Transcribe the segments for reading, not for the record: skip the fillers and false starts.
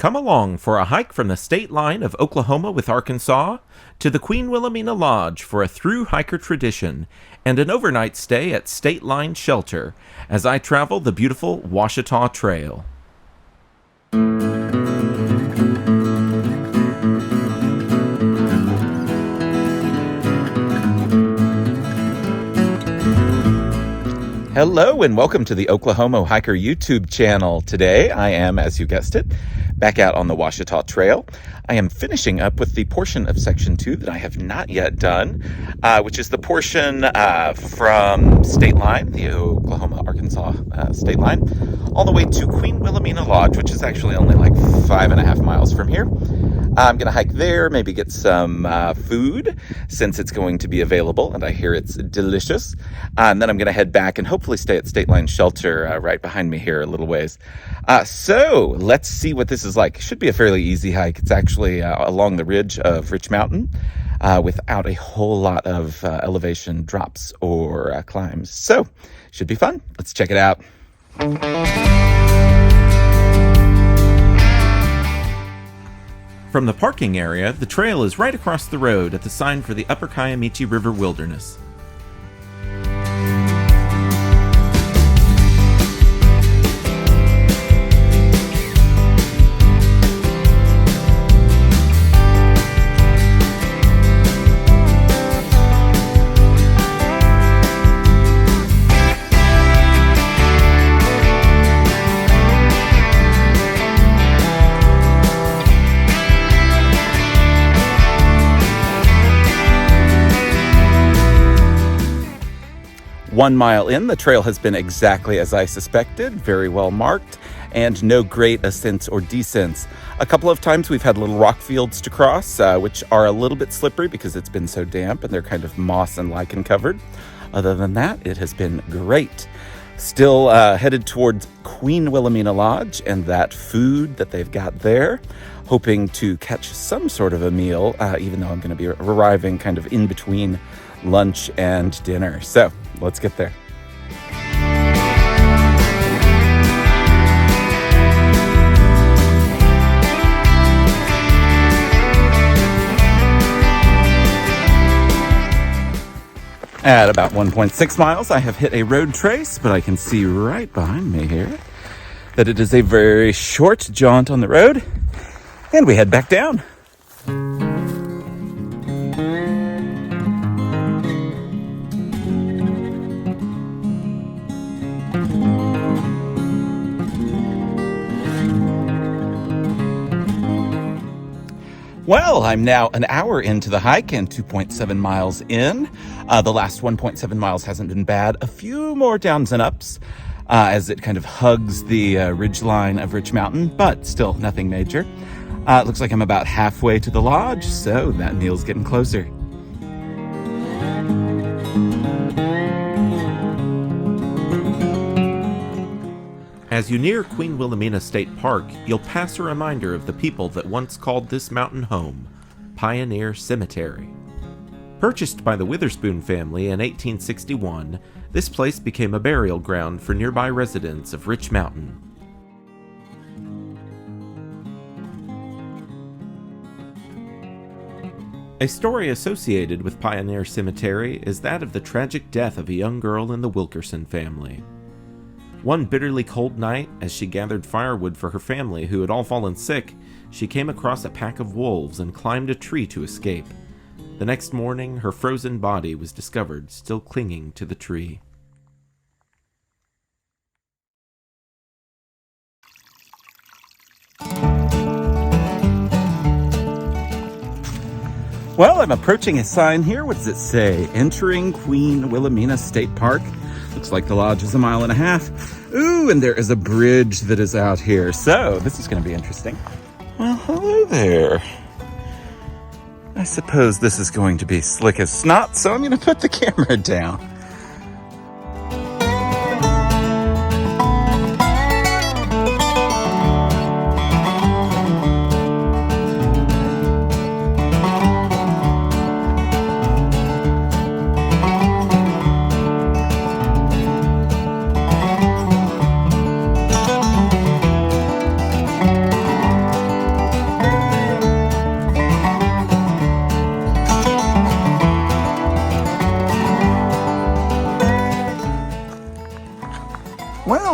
Come along for a hike from the state line of Oklahoma with Arkansas to the Queen Wilhelmina Lodge for a thru-hiker tradition and an overnight stay at State Line Shelter as I travel the beautiful Ouachita Trail. Hello and welcome to the Oklahomo Hiker YouTube channel. Today I am, as you guessed it, back out on the Ouachita Trail. I am finishing up with the portion of Section 2 that I have not yet done, which is the portion from State Line, the Oklahoma-Arkansas State Line, all the way to Queen Wilhelmina Lodge, which is actually only like 5.5 miles from here. I'm going to hike there, maybe get some food since it's going to be available, and I hear it's delicious. And then I'm going to head back and hopefully stay at State Line Shelter right behind me here a little ways. So let's see what this is like. It should be a fairly easy hike. It's actually along the ridge of Rich Mountain without a whole lot of elevation drops or climbs. So should be fun. Let's check it out. From the parking area, the trail is right across the road at the sign for the Upper Kiamichi River Wilderness. One mile in, the trail has been exactly as I suspected, very well marked, and no great ascents or descents. A couple of times we've had little rock fields to cross, which are a little bit slippery because it's been so damp and they're kind of moss and lichen covered. Other than that, it has been great. Still headed towards Queen Wilhelmina Lodge and that food that they've got there. Hoping to catch some sort of a meal, even though I'm going to be arriving kind of in between lunch and dinner. So let's get there. At about 1.6 miles, I have hit a road trace, but I can see right behind me here that it is a very short jaunt on the road, and we head back down. Well, I'm now an hour into the hike and 2.7 miles in. The last 1.7 miles hasn't been bad. A few more downs and ups as it kind of hugs the ridge line of Rich Mountain, but still nothing major. It looks like I'm about halfway to the lodge, so that meal's getting closer. As you near Queen Wilhelmina State Park, you'll pass a reminder of the people that once called this mountain home, Pioneer Cemetery. Purchased by the Witherspoon family in 1861, this place became a burial ground for nearby residents of Rich Mountain. A story associated with Pioneer Cemetery is that of the tragic death of a young girl in the Wilkerson family. One bitterly cold night, as she gathered firewood for her family who had all fallen sick, she came across a pack of wolves and climbed a tree to escape. The next morning, her frozen body was discovered, still clinging to the tree. Well, I'm approaching a sign here. What does it say? Entering Queen Wilhelmina State Park. Looks like the lodge is 1.5 miles. Ooh, and there is a bridge that is out here. So this is going to be interesting. Well, hello there. I suppose this is going to be slick as snot, so I'm going to put the camera down.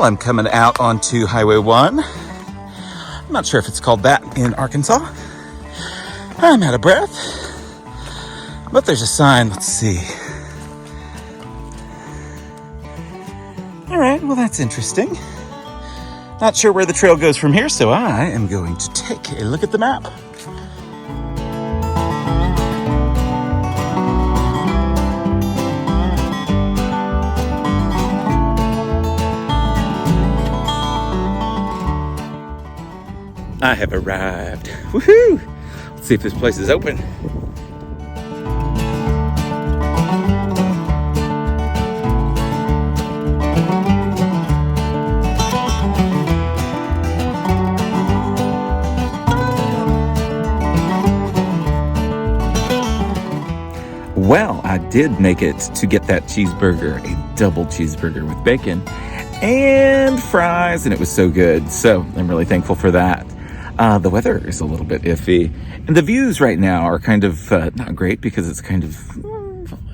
Well, I'm coming out onto Highway 1. I'm not sure if it's called that in Arkansas. I'm out of breath, but there's a sign. Let's see. All right, well, that's interesting. Not sure where the trail goes from here, so I am going to take a look at the map. I have arrived. Woohoo! Let's see if this place is open. Well, I did make it to get that cheeseburger, a double cheeseburger with bacon and fries, and it was so good. So I'm really thankful for that. The weather is a little bit iffy, and the views right now are kind of not great because it's kind of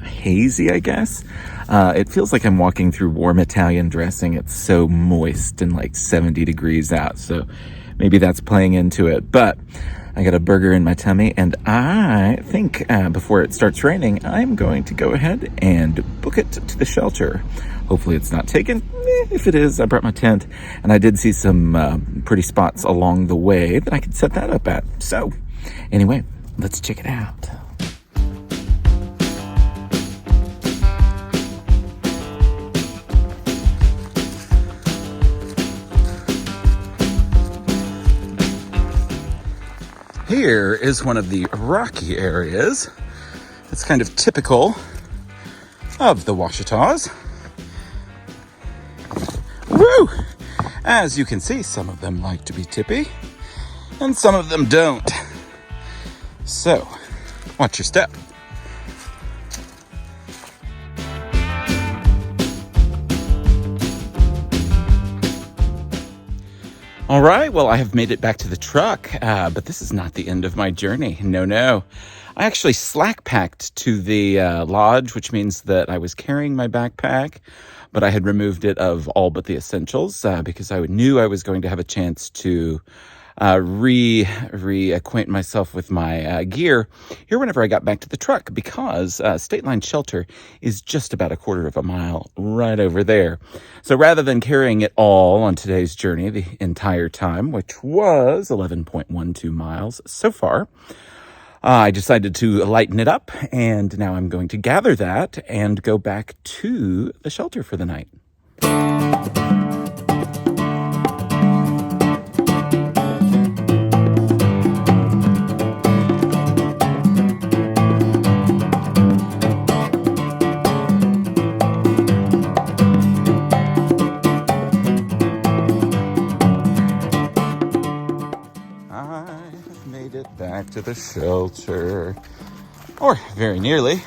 hazy, I guess. It feels like I'm walking through warm Italian dressing. It's so moist and like 70 degrees out, so maybe that's playing into it. But I got a burger in my tummy, and I think before it starts raining, I'm going to go ahead and book it to the shelter. Hopefully it's not taken. If it is, I brought my tent, and I did see some pretty spots along the way that I could set that up at. So anyway, let's check it out. Here is one of the rocky areas. It's kind of typical of the Ouachitas. Woo! As you can see, some of them like to be tippy, and some of them don't. So, watch your step. All right, well, I have made it back to the truck, but this is not the end of my journey. No. I actually slack packed to the lodge, which means that I was carrying my backpack, but I had removed it of all but the essentials because I knew I was going to have a chance to reacquaint myself with my gear here whenever I got back to the truck, because State Line Shelter is just about a quarter of a mile right over there. So rather than carrying it all on today's journey the entire time, which was 11.12 miles so far, I decided to lighten it up, and now I'm going to gather that and go back to the shelter for the night. Back to the shelter, or very nearly.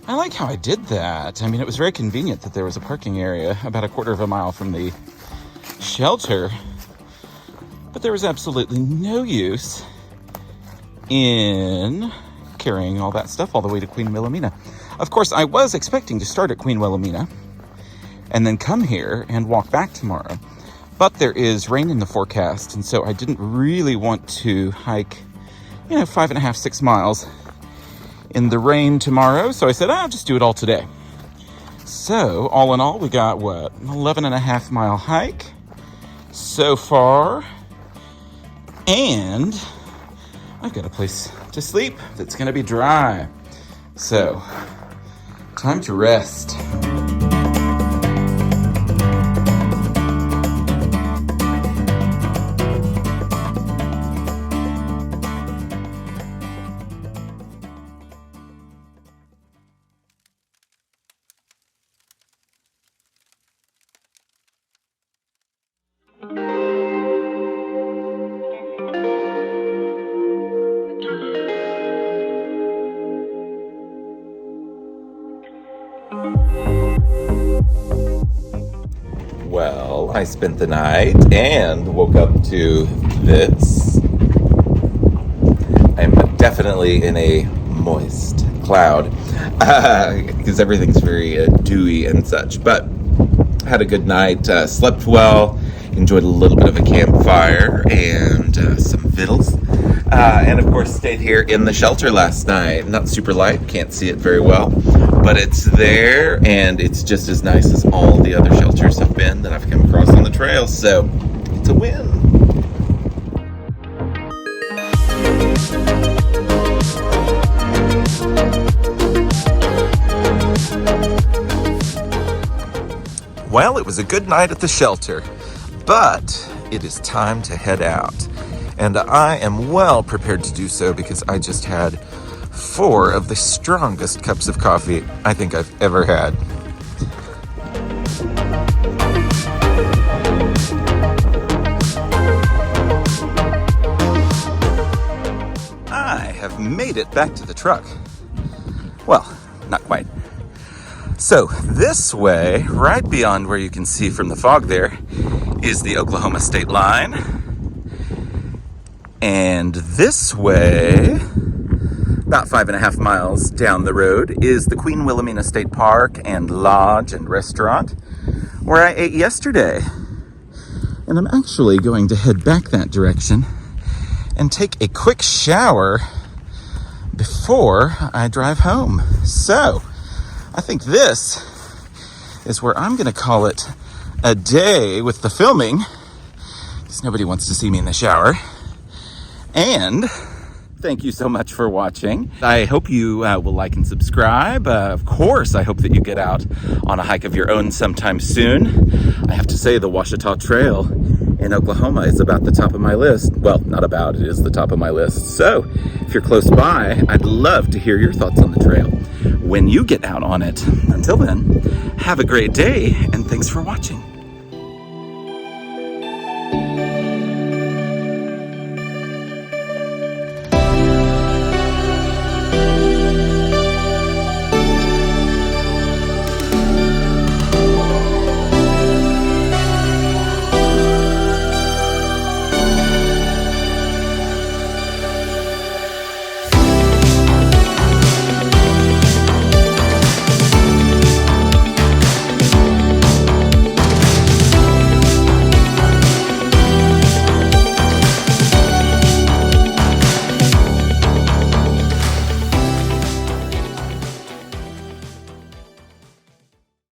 I like how I did that. I mean, it was very convenient that there was a parking area about a quarter of a mile from the shelter, but there was absolutely no use in carrying all that stuff all the way to Queen Wilhelmina. Of course, I was expecting to start at Queen Wilhelmina and then come here and walk back tomorrow. But there is rain in the forecast, and so I didn't really want to hike, 5.5, 6 miles in the rain tomorrow. So I said, I'll just do it all today. So all in all, we got, 11.5 mile hike so far. And I've got a place to sleep that's going to be dry. So, time to rest. Well, I spent the night and woke up to this. I'm definitely in a moist cloud because everything's very dewy and such. But had a good night, slept well, enjoyed a little bit of a campfire and some victuals. And of course stayed here in the shelter last night. Not super light, can't see it very well, but it's there and it's just as nice as all the other shelters have been that I've come across on the trail, so it's a win. Well, it was a good night at the shelter, but it is time to head out. And I am well prepared to do so because I just had 4 of the strongest cups of coffee I think I've ever had. I have made it back to the truck. Well, not quite. So this way, right beyond where you can see from the fog there, is the Oklahoma state line. And this way, about 5.5 miles down the road, is the Queen Wilhelmina State Park and Lodge and restaurant where I ate yesterday. And I'm actually going to head back that direction and take a quick shower before I drive home. So I think this is where I'm going to call it a day with the filming, because nobody wants to see me in the shower. And thank you so much for watching. I hope you will like and subscribe. Of course, I hope that you get out on a hike of your own sometime soon. I have to say the Ouachita Trail in Oklahoma is about the top of my list. Well, not about, it is the top of my list. So if you're close by, I'd love to hear your thoughts on the trail when you get out on it. Until then, have a great day, and thanks for watching.